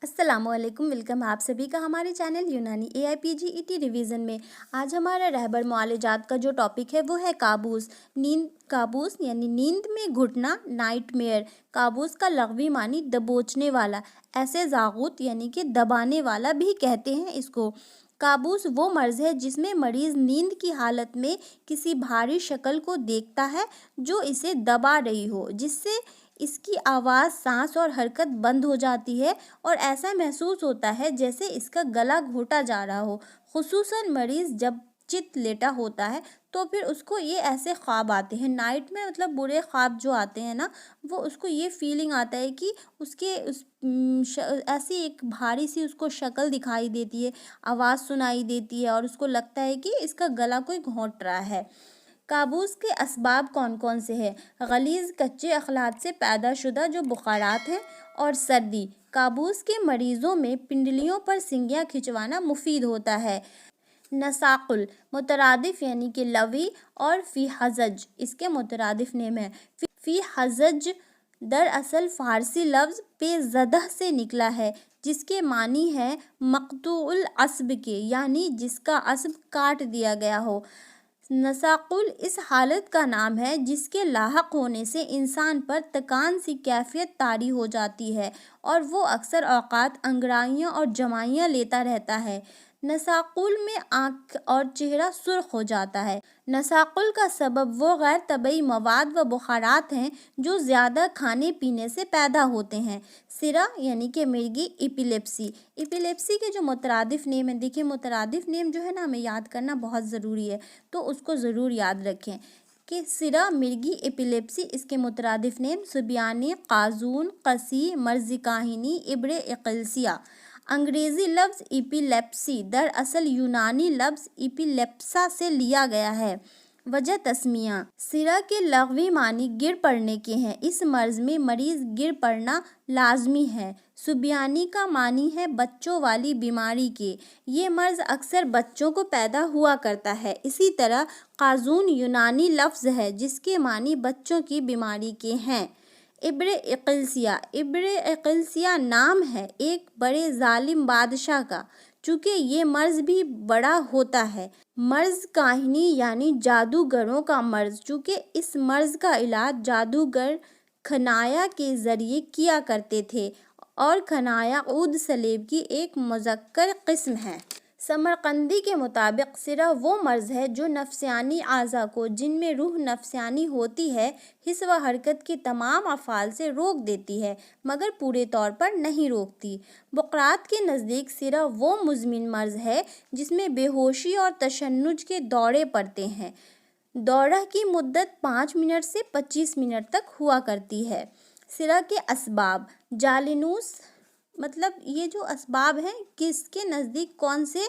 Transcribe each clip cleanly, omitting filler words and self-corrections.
السلام علیکم، ویلکم آپ سبھی کا ہمارے چینل یونانی AIPGET ریویژن میں۔ آج ہمارا رہبر معالجات کا جو ٹاپک ہے وہ ہے کابوس۔ کابوس یعنی نیند میں گھٹنا، نائٹ میئر۔ کابوس کا لغوی معنی دبوچنے والا، ایسے زاغوت یعنی کہ دبانے والا بھی کہتے ہیں اس کو۔ کابوس وہ مرض ہے جس میں مریض نیند کی حالت میں کسی بھاری شکل کو دیکھتا ہے جو اسے دبا رہی ہو، جس سے اس کی آواز، سانس اور حرکت بند ہو جاتی ہے اور ایسا محسوس ہوتا ہے جیسے اس کا گلا گھوٹا جا رہا ہو۔ خصوصاً مریض جب چت لیٹا ہوتا ہے تو پھر اس کو یہ ایسے خواب آتے ہیں، نائٹ میں مطلب برے خواب جو آتے ہیں نا، وہ اس کو یہ فیلنگ آتا ہے کہ اس کے ایسی ایک بھاری سی اس کو شکل دکھائی دیتی ہے، آواز سنائی دیتی ہے اور اس کو لگتا ہے کہ اس کا گلا کوئی گھونٹ رہا ہے۔ کابوس کے اسباب کون کون سے ہیں؟ غلیظ کچے اخلاط سے پیدا شدہ جو بخارات ہیں اور سردی۔ کابوس کے مریضوں میں پنڈلیوں پر سنگیاں کھنچوانا مفید ہوتا ہے۔ نساقل مترادف یعنی کہ لوی اور فی حزج اس کے مترادف نیم ہے۔ فی حزج دراصل فارسی لفظ پہ زدہ سے نکلا ہے جس کے معنی ہے مقطوع العصب کے، یعنی جس کا عصب کاٹ دیا گیا ہو۔ نساقل اس حالت کا نام ہے جس کے لاحق ہونے سے انسان پر تکان سی کیفیت طاری ہو جاتی ہے اور وہ اکثر اوقات انگڑائیاں اور جمائیاں لیتا رہتا ہے۔ نساقل میں آنکھ اور چہرہ سرخ ہو جاتا ہے۔ نساقل کا سبب وہ غیر طبعی مواد و بخارات ہیں جو زیادہ کھانے پینے سے پیدا ہوتے ہیں۔ سرہ یعنی کہ مرگی، ایپیلیپسی۔ ایپیلیپسی کے جو مترادف نیم ہیں، دیکھیں مترادف نیم جو ہے نا ہمیں یاد کرنا بہت ضروری ہے، تو اس کو ضرور یاد رکھیں کہ سرہ، مرگی، ایپیلیپسی اس کے مترادف نیم سبیانی، قازون، قصی، مرض کاہنی، ابر اقلیسیا۔ انگریزی لفظ ایپیلیپسی دراصل یونانی لفظ ایپیلیپسا سے لیا گیا ہے۔ وجہ تسمیہ: سرہ کے لغوی معنی گر پڑنے کے ہیں۔ اس مرض میں مریض گر پڑنا لازمی ہے۔ سبیانی کا معنی ہے بچوں والی بیماری کے۔ یہ مرض اکثر بچوں کو پیدا ہوا کرتا ہے۔ اسی طرح قازون یونانی لفظ ہے جس کے معنی بچوں کی بیماری کے ہیں۔ ابر اقلیسیا: ابر اقلیسیا نام ہے ایک بڑے ظالم بادشاہ کا۔ چونکہ یہ مرض بھی بڑا ہوتا ہے۔ مرض کاہنی یعنی جادوگروں کا مرض۔ چونکہ اس مرض کا علاج جادوگر کھنایا کے ذریعے کیا کرتے تھے اور کھنایا عود سلیب کی ایک مذکر قسم ہے۔ سمرقندی کے مطابق سرہ وہ مرض ہے جو نفسیانی اعضاء کو، جن میں روح نفسانی ہوتی ہے، حس و حرکت کے تمام افعال سے روک دیتی ہے مگر پورے طور پر نہیں روکتی۔ بقراط کے نزدیک سرہ وہ مزمن مرض ہے جس میں بے ہوشی اور تشنج کے دورے پڑتے ہیں۔ دورہ کی مدت 5 منٹ سے 25 منٹ تک ہوا کرتی ہے۔ سرہ کے اسباب: جالینوس مطلب یہ جو اسباب ہیں کس کے نزدیک کون سے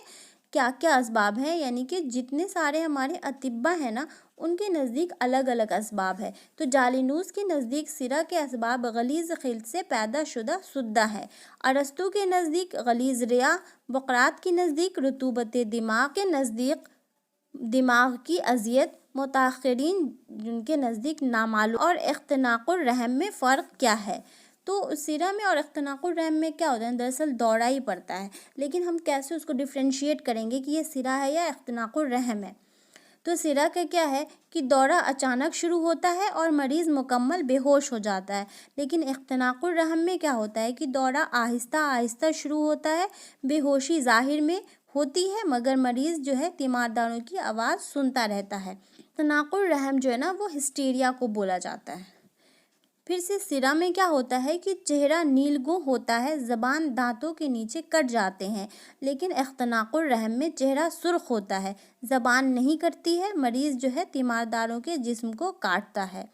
کیا کیا اسباب ہیں، یعنی کہ جتنے سارے ہمارے اطباء ہیں نا ان کے نزدیک الگ الگ اسباب ہے۔ تو جالینوس کے نزدیک سرہ کے اسباب غلیظ خلط سے پیدا شدہ سدہ ہے۔ ارسطو کے نزدیک غلیظ ریا، بقراط کے نزدیک رطوبت دماغ، کے نزدیک دماغ کی اذیت، متاخرین جن کے نزدیک نامعلوم۔ اور اختناق الرحم میں فرق کیا ہے؟ تو سرہ میں اور اختناق الرحم میں کیا ہوتا ہے؟ دراصل دورہ ہی پڑتا ہے، لیکن ہم کیسے اس کو ڈفرینشیٹ کریں گے کہ یہ سرہ ہے یا اختناق الرحم ہے؟ تو سرہ کا کیا ہے کہ دورہ اچانک شروع ہوتا ہے اور مریض مکمل بے ہوش ہو جاتا ہے، لیکن اختناق الرحم میں کیا ہوتا ہے کہ دورہ آہستہ آہستہ شروع ہوتا ہے، بے ہوشی ظاہر میں ہوتی ہے مگر مریض جو ہے تیمارداروں کی آواز سنتا رہتا ہے۔ اختناق الرحم جو ہے نا وہ ہسٹیریا کو بولا جاتا ہے۔ پھر سے سرہ میں کیا ہوتا ہے کہ چہرہ نیلگوں ہوتا ہے، زبان دانتوں کے نیچے کٹ جاتے ہیں، لیکن اختناق الرحم میں چہرہ سرخ ہوتا ہے، زبان نہیں کٹتی ہے، مریض جو ہے تیمارداروں کے جسم کو کاٹتا ہے۔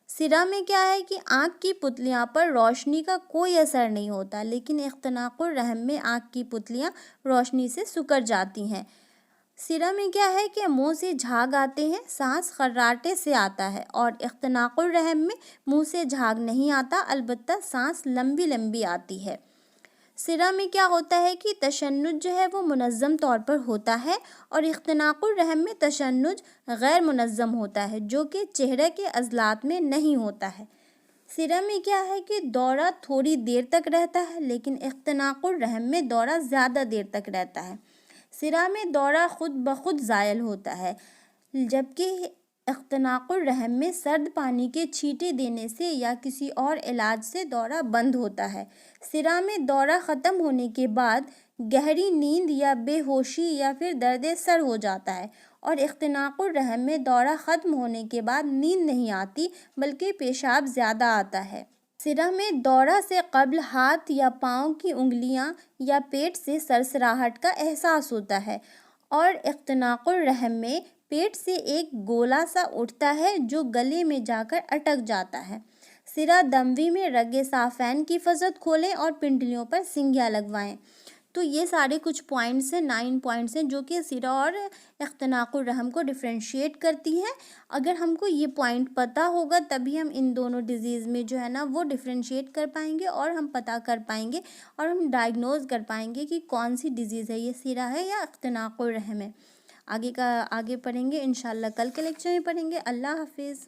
سرہ میں کیا ہے کہ آنکھ کی پتلیاں پر روشنی کا کوئی اثر نہیں ہوتا، لیکن اختناق الرحم میں آنکھ کی پتلیاں روشنی سے سکڑ جاتی ہیں۔ سرہ میں کیا ہے کہ منہ سے جھاگ آتے ہیں، سانس خراٹے سے آتا ہے، اور اختناق الرحم میں منہ سے جھاگ نہیں آتا، البتہ سانس لمبی لمبی آتی ہے۔ سرہ میں کیا ہوتا ہے کہ تشنج جو ہے وہ منظم طور پر ہوتا ہے اور اختناق الرحم میں تشنج غیر منظم ہوتا ہے جو کہ چہرے کے عضلات میں نہیں ہوتا ہے۔ سرہ میں کیا ہے کہ دورہ تھوڑی دیر تک رہتا ہے، لیکن اختناق الرحم میں دورہ زیادہ دیر تک رہتا ہے۔ سرہ میں دورہ خود بخود زائل ہوتا ہے، جبکہ اختناق الرحم میں سرد پانی کے چھینٹے دینے سے یا کسی اور علاج سے دورہ بند ہوتا ہے۔ سرہ میں دورہ ختم ہونے کے بعد گہری نیند یا بے ہوشی یا پھر درد سر ہو جاتا ہے، اور اختناق الرحم میں دورہ ختم ہونے کے بعد نیند نہیں آتی بلکہ پیشاب زیادہ آتا ہے۔ سرہ میں دورہ سے قبل ہاتھ یا پاؤں کی انگلیاں یا پیٹ سے سرسراہٹ کا احساس ہوتا ہے، اور اختناق الرحم میں پیٹ سے ایک گولا سا اٹھتا ہے جو گلے میں جا کر اٹک جاتا ہے۔ سرہ دموی میں رگ صافین کی فضت کھولیں اور پنڈلیوں پر سنگھیاں لگوائیں۔ تو یہ سارے کچھ پوائنٹس ہیں، 9 پوائنٹس ہیں جو کہ سرہ اور اختناق الرحم کو ڈفرینشیٹ کرتی ہیں۔ اگر ہم کو یہ پوائنٹ پتہ ہوگا تبھی ہم ان دونوں ڈیزیز میں جو ہے نا وہ ڈفرینشیٹ کر پائیں گے، اور ہم پتہ کر پائیں گے اور ہم ڈائگنوز کر پائیں گے کہ کون سی ڈیزیز ہے، یہ سرہ ہے یا اختناق الرحم ہے۔ آگے پڑھیں گے انشاءاللہ، کل کے لیکچر میں پڑھیں گے۔ اللہ حافظ۔